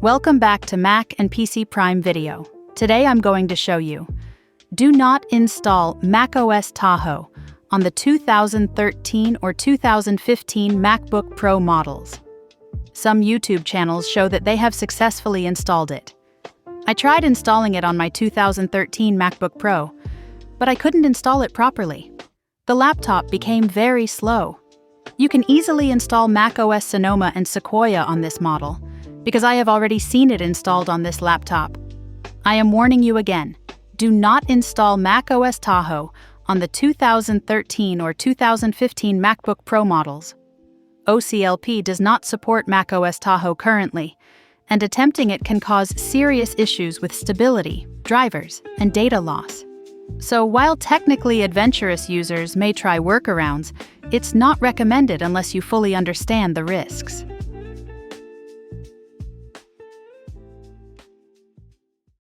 Welcome back to Mac and PC Prime Video. Today I'm going to show you: do not install macOS Tahoe on the 2013 or 2015 MacBook Pro models. Some YouTube channels show that they have successfully installed it. I tried installing it on my 2013 MacBook Pro, but I couldn't install it properly. The laptop became very slow. You can easily install macOS Sonoma and Sequoia on this model, because I have already seen it installed on this laptop. I am warning you again: do not install macOS Tahoe on the 2013 or 2015 MacBook Pro models. OCLP does not support macOS Tahoe currently, and attempting it can cause serious issues with stability, drivers, and data loss. So while technically adventurous users may try workarounds, it's not recommended unless you fully understand the risks.